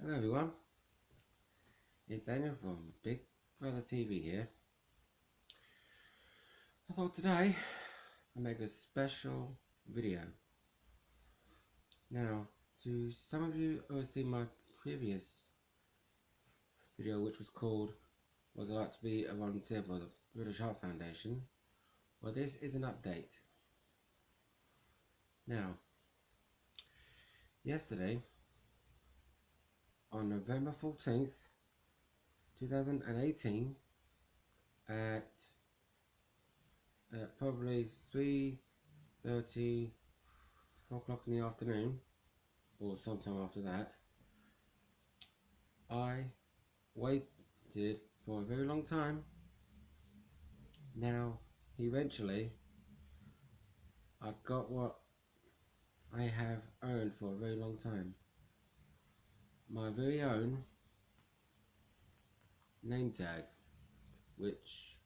Hello everyone, it's Daniel from Big Brother TV here. I thought today I'd make a special video. Now, to some of you who have seen my previous video, which was called Was I Like to Be a Volunteer for the British Heart Foundation, well, this is an update. Now, yesterday on November 14th 2018 at probably 3:30, 4 o'clock in the afternoon, or sometime after that, I waited for a very long time. Now, eventually, I got what I have earned for a very long time. My very own name tag, which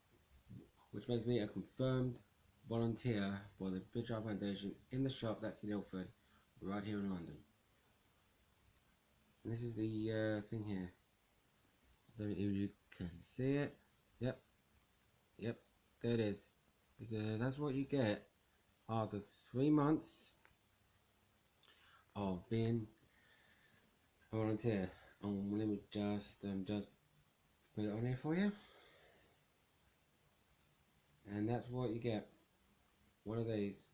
makes me a confirmed volunteer for the British Heart Foundation in the shop that's in Ilford, right here in London. And this is the thing here. I don't know if you can see it. Yep, there it is. Because that's what you get after 3 months of being a volunteer. Let me just put it on here for you. And that's what you get. One of these.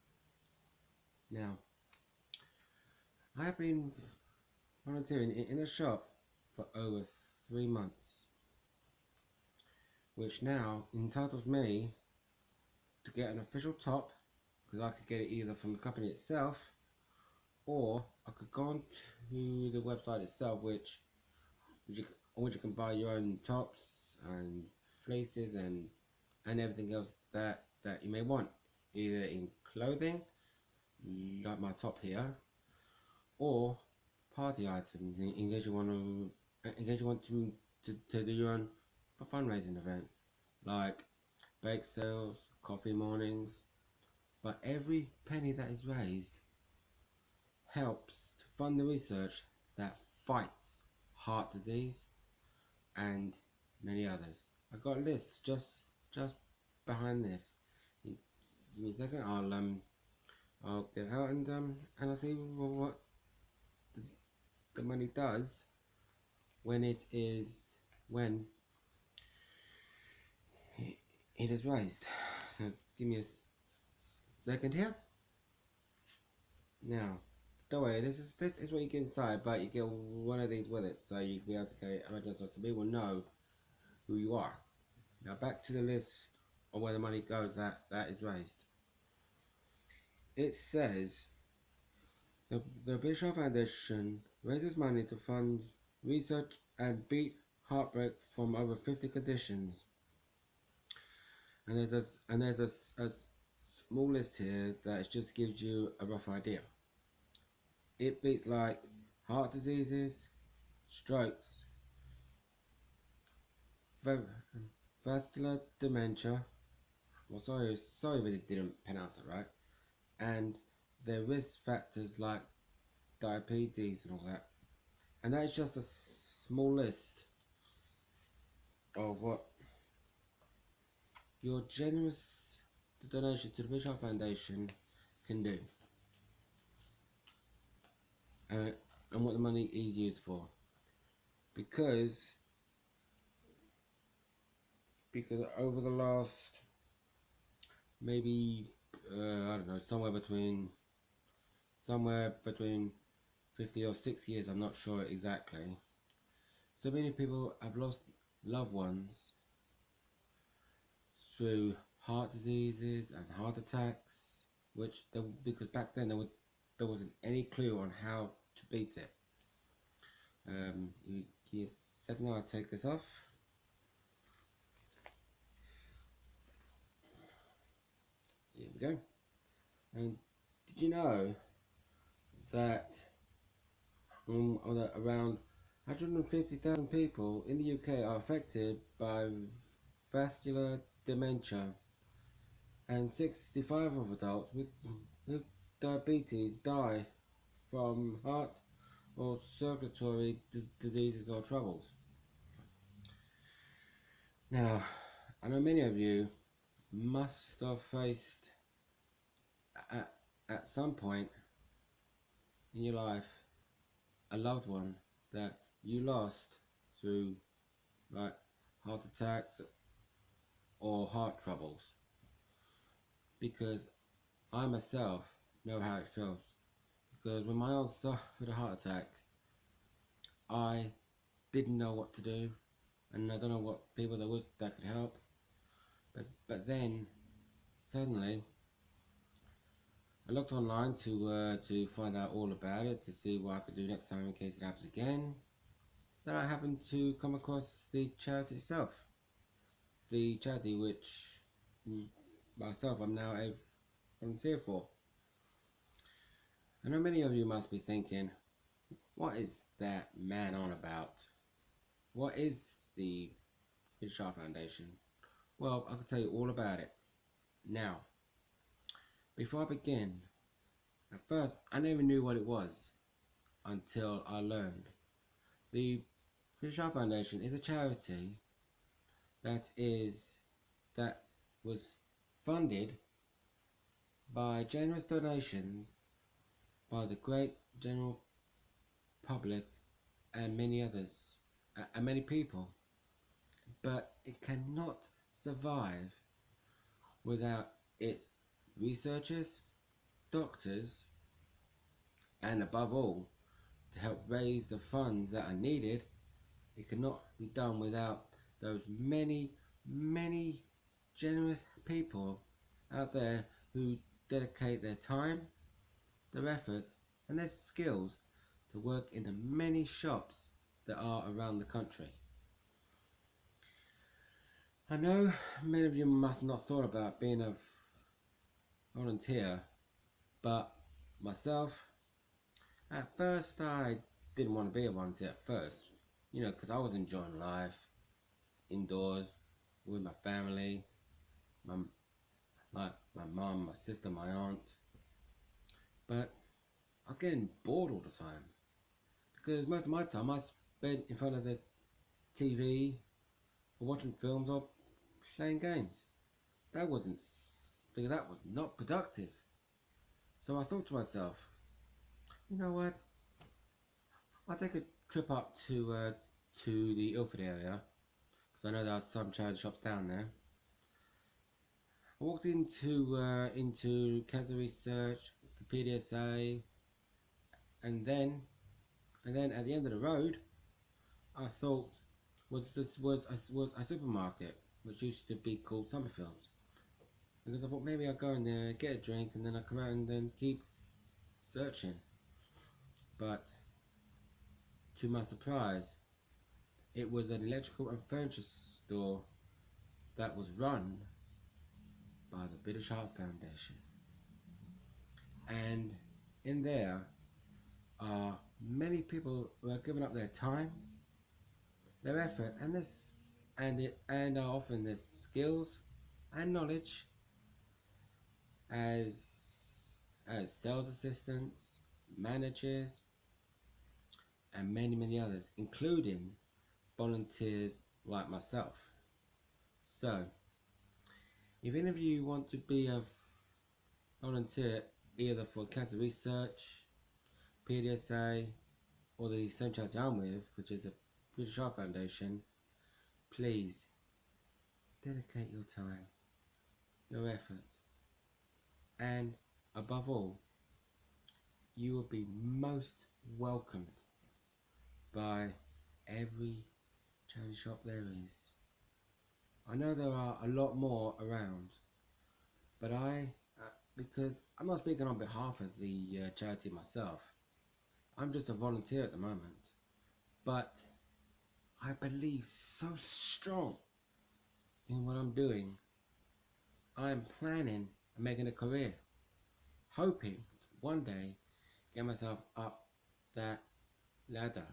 Now, I have been volunteering in the shop for over 3 months, which now entitles me to get an official top, because I could get it either from the company itself, or I could go on to the website itself, which you can buy your own tops and fleeces and everything else that you may want, either in clothing like my top here, or party items in case you want to do your own fundraising event, like bake sales, coffee mornings. But every penny that is raised helps to fund the research that fights heart disease and many others. I've got lists just behind this. Give me a second. I'll get it out and I'll see what the money does when it is raised. So give me a second here. Now, don't worry, this is what you get inside, but you get one of these with it, so you can be able to imagine so people know who you are. Now back to the list of where the money goes that is raised. It says the British Heart Foundation raises money to fund research and beat heartbreak from over 50 conditions. And there's a small list here that just gives you a rough idea. It beats like heart diseases, strokes, vascular dementia. Well, sorry if I didn't pronounce it right. And their risk factors like diabetes and all that. And that's just a small list of what your generous donation to the British Heart Foundation can do, and what the money is used for. Because over the last maybe I don't know, somewhere between 50 or 60 years, I'm not sure exactly, so many people have lost loved ones through heart diseases and heart attacks, because back then there wasn't any clue on how to beat it. Give me a second, I'll take this off. Here we go. And did you know that around 150,000 people in the UK are affected by vascular dementia, and 65 of adults with diabetes die from heart or circulatory diseases or troubles. Now, I know many of you must have faced at, at some point in your life a loved one that you lost through like heart attacks or heart troubles, because I myself know how it feels. Because when my aunt suffered a heart attack, I didn't know what to do, and I don't know what people there was that could help. But then suddenly I looked online to find out all about it, to see what I could do next time in case it happens again. Then I happened to come across the charity itself, the charity which myself I'm now a volunteer for. I know many of you must be thinking, what is that man on about? What is the British Heart Foundation? Well, I can tell you all about it. Now, before I begin, at first I never knew what it was until I learned. The British Heart Foundation is a charity that was funded by generous donations by the great general public and many others and many people, but it cannot survive without its researchers, doctors, and above all, to help raise the funds that are needed. It cannot be done without those many generous people out there who dedicate their time, their effort, and their skills to work in the many shops that are around the country. I know many of you must not thought about being a volunteer, but myself, at first I didn't want to be a volunteer at first, because I was enjoying life indoors with my family, my mum, my sister, my aunt. But I was getting bored all the time because most of my time I spent in front of the TV or watching films or playing games. That wasn't because that was not productive. So I thought to myself, you know what? I'll take a trip up to the Ilford area because I know there are some charity shops down there. I walked into cancer research, the PDSA, and then at the end of the road, I thought was a supermarket which used to be called Summerfields, because I thought maybe I'd go in there, get a drink, and then I'd come out and then keep searching. But to my surprise, it was an electrical and furniture store that was run by the British Heart Foundation, and in there are many people who have given up their time, their effort, and are offering their skills and knowledge as sales assistants, managers, and many others, including volunteers like myself. So, if any of you want to be a volunteer either for cancer research, PDSA, or the same charity I'm with, which is the British Heart Foundation, please dedicate your time, your effort, and above all, you will be most welcomed by every charity shop there is. I know there are a lot more around, but because I'm not speaking on behalf of the charity myself, I'm just a volunteer at the moment, but I believe so strong in what I'm doing. I'm planning on making a career, hoping to one day get myself up that ladder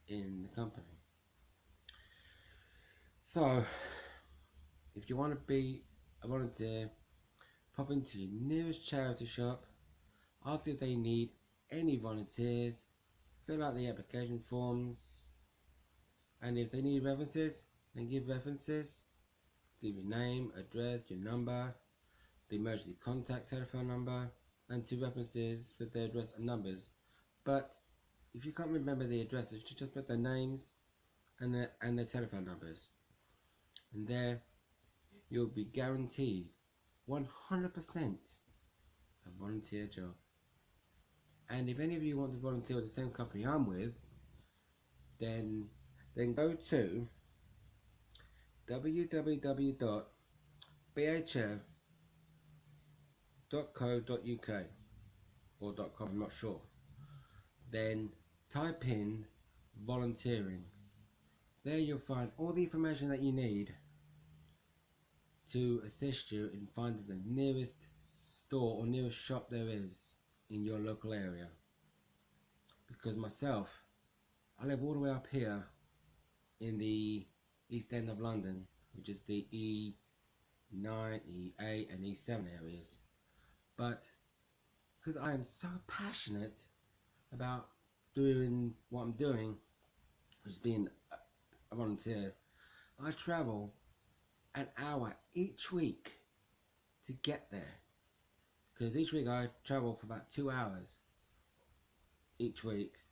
in the company. So, if you want to be a volunteer, pop into your nearest charity shop, ask if they need any volunteers, fill out the application forms, and if they need references, then give references. Give your name, address, your number, the emergency contact telephone number, and 2 references with their address and numbers. But if you can't remember the addresses, you just put their names and their telephone numbers, and there you'll be guaranteed 100% a volunteer job. And if any of you want to volunteer with the same company I'm with, then go to www.bhf.co.uk or .com, I'm not sure. Then type in volunteering. There you'll find all the information that you need to assist you in finding the nearest store or nearest shop there is in your local area. Because myself, I live all the way up here in the East End of London, which is the E9, E8 and E7 areas. But because I am so passionate about doing what I'm doing, which is being a volunteer, I travel an hour each week to get there. Because each week I travel for about 2 hours each week,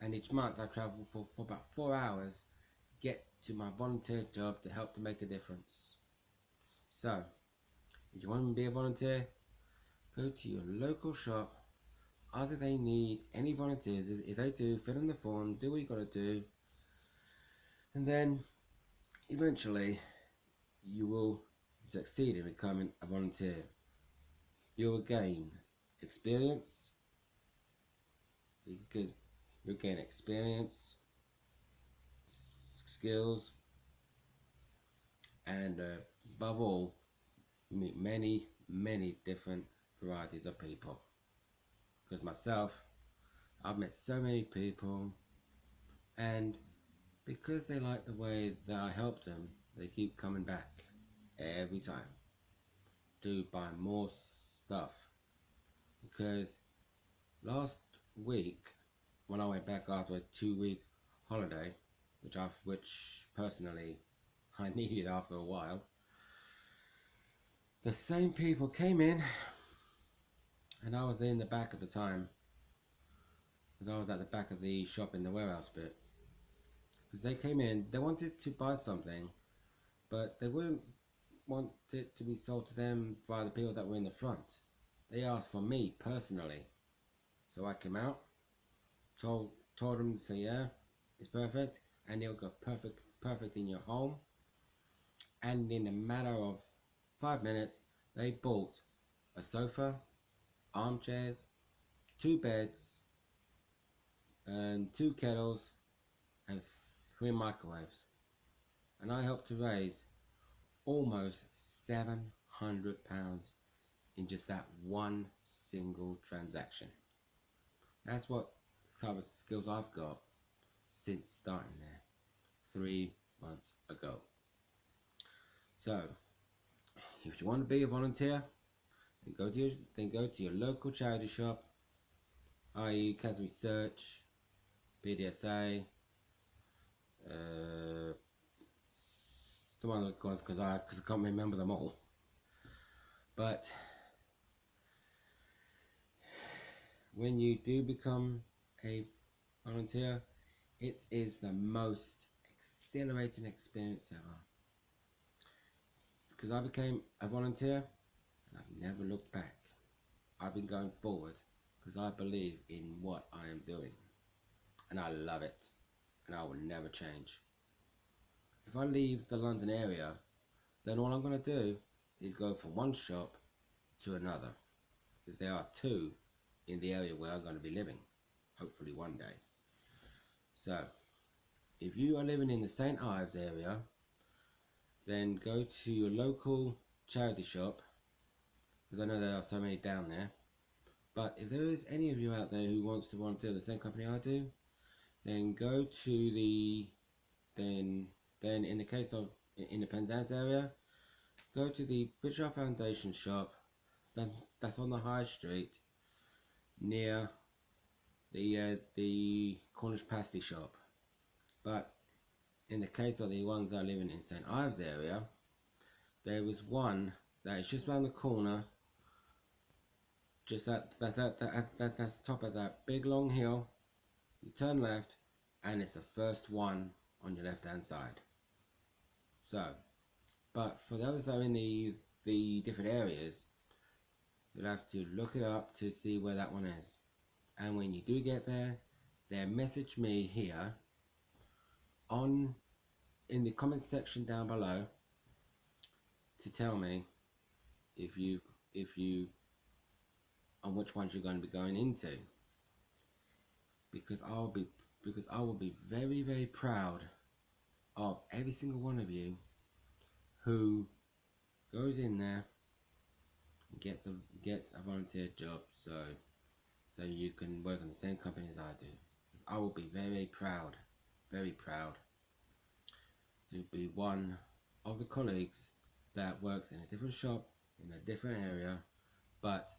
and each month I travel for about 4 hours to get to my volunteer job to help to make a difference. So, if you want to be a volunteer, go to your local shop, ask if they need any volunteers. If they do, fill in the form, do what you got to do, and then eventually you will succeed in becoming a volunteer. You will gain experience, because you'll gain experience, skills, and above all, you meet many different varieties of people. Because myself, I've met so many people, and because they like the way that I help them, they keep coming back every time to buy more stuff. Because last week, when I went back after a 2-week holiday, which personally I needed after a while, the same people came in, and I was in the back at the time, because I was at the back of the shop in the warehouse bit. Because they came in, they wanted to buy something, but they wouldn't want it to be sold to them by the people that were in the front. They asked for me personally. So I came out, told them to say, yeah, it's perfect, and it'll go perfect in your home. And in a matter of 5 minutes, they bought a sofa, armchairs, 2 beds, and 2 kettles, and 3 microwaves. And I helped to raise almost £700 in just that one single transaction. That's what type of skills I've got since starting there 3 months ago. So, if you want to be a volunteer, then go to your local charity shop, i.e. Cancer Research, PDSA, some other ones because I can't remember them all. But when you do become a volunteer, it is the most exhilarating experience ever. Because I became a volunteer and I've never looked back. I've been going forward because I believe in what I am doing, and I love it, and I will never change. If I leave the London area, then all I'm going to do is go from one shop to another, because there are 2 in the area where I'm going to be living, hopefully one day. So, if you are living in the St. Ives area, then go to your local charity shop, because I know there are so many down there. But if there is any of you out there who wants to volunteer the same company I do, then go to the, then in the case of in the Penzance area, go to the British Foundation shop, then that's on the High Street near the Cornish pasty shop. But in the case of the ones that are living in St. Ives area, there was one that is just around the corner, just that's the top of that big long hill. You turn left, and it's the first one on your left hand side. So, but for the others that are in the different areas, you'll have to look it up to see where that one is. And when you do get there, then message me here in the comments section down below to tell me if you on which ones you're going to be going into, because I will be very, very proud of every single one of you who goes in there and gets a volunteer job, so you can work in the same company as I do. I will be very proud to be one of the colleagues that works in a different shop in a different area, but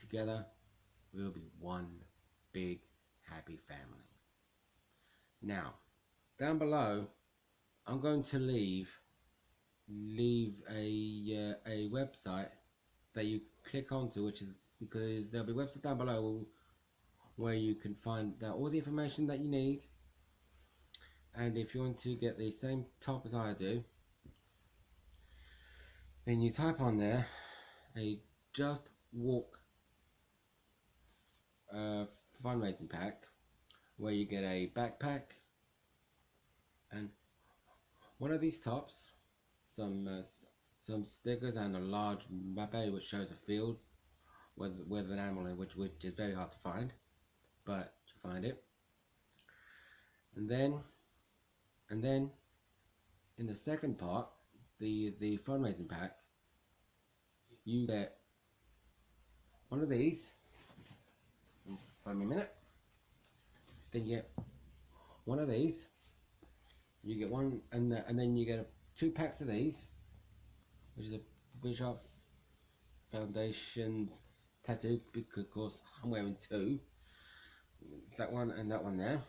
together we'll be one big happy family. Now, down below, I'm going to leave a website that you click onto, which is because there'll be a website down below where you can find all the information that you need. And if you want to get the same top as I do, then you type on there a Just Walk fundraising pack, where you get a backpack and one of these tops, some stickers, and a large map which shows a field with an animal in, which is very hard to find, but you find it. And then in the second part, the fundraising pack, you get one of these. Wait me a minute. Then you get one of these. You get one, and then you get 2 packs of these, which is a Bishop Foundation tattoo, because of course I'm wearing 2. That one and that one there.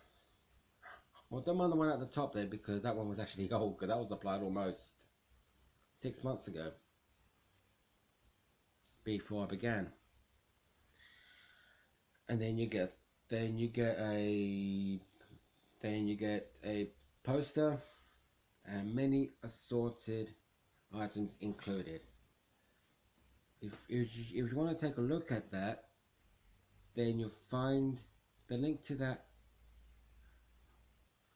Well, don't mind the one at the top there, because that one was actually old, because that was applied almost 6 months ago, before I began. And then you get a poster and many assorted items included. If you want to take a look at that, then you'll find the link to that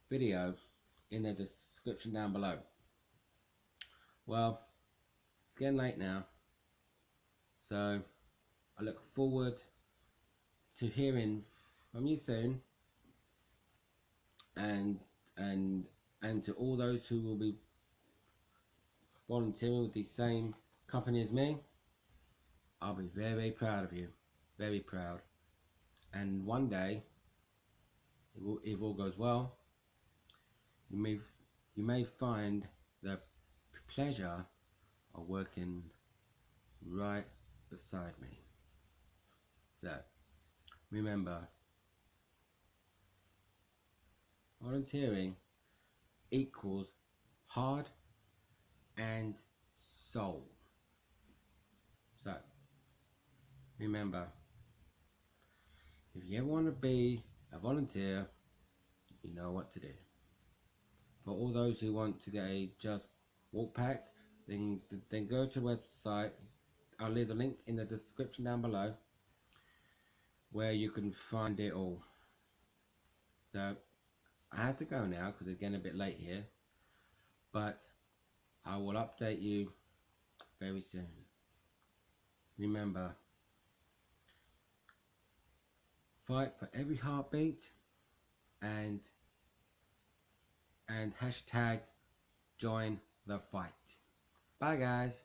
video in the description down below. Well, it's getting late now, so I look forward to hearing from you soon, and to all those who will be volunteering with the same company as me. I'll be very, very proud of you, very proud. And one day, if all goes well, you may find the pleasure of working right beside me. So remember, volunteering equals heart and soul. So remember, if you ever want to be a volunteer, you know what to do. For all those who want to get a Just Walk pack, then go to the website. I'll leave the link in the description down below, where you can find it all. So I have to go now because it's getting a bit late here, but I will update you very soon. Remember, fight for every heartbeat, and hashtag join the fight. Bye guys.